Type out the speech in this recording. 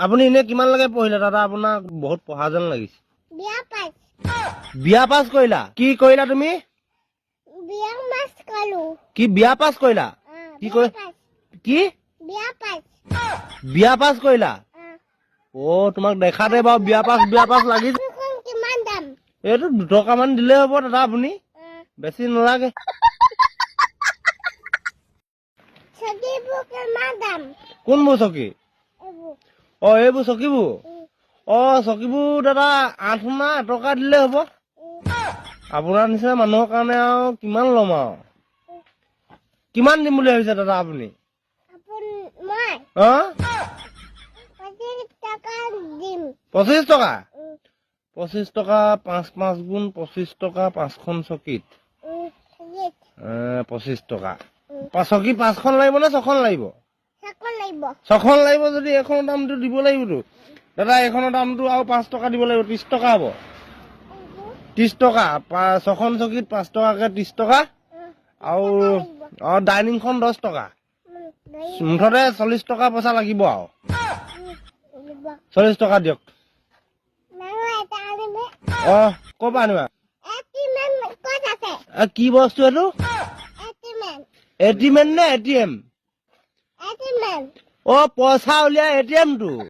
আপুনি এনে কিমান লাগে পঢ়িলে দাদা? আপোনাক বহুত পঢ়া যেন লাগিছে। বিয়া পাছ কৰিলা? কি কৰিলা তুমি? কি বিয়া পাছ কৰিলা? কি কি বিয়া পাছ কৰিলা? তোমাক দেখাতে বাৰু বিয়া পাছ লাগিছে। এইটো 2 টকামান দিলে হ'ব দাদা, আপুনি বেছি নালাগে। কোনবোৰ চকী? এইবোৰ চকীবোৰ? চকীবোৰ দাদা 8 অনা টকা দিলে হ'ব। আপোনাৰ নিচিনা মানুহৰ কাৰণে আৰু কিমান ল'ম আৰু। কিমান দিম বুলি ভাবিছে দাদা আপুনি? 25 টকা? 25 টকা 5 গুণ 25 টকা 5খন চকীত 25 টকা। চকী 5খন লাগিব নে 6খন লাগিব? 6খন লাগিব যদি এইখনৰ দামটো দিব লাগিবতো দাদা। এইখনৰ দামটো আৰু 5 টকা দিব লাগিব, 30 টকা হ'ব। 30 টকা 6খন চকীত 5 টকাকে 30 টকা আৰু ডাইনিংখন 10 টকা। মুঠতে 40 টকা পইচা লাগিব আৰু। 40 টকা দিয়ক। ক'ৰ পৰা আনিবা? কি বস্তু এইটো? এটিএম নে ATM? পইচা উলিয়াই ATM টো।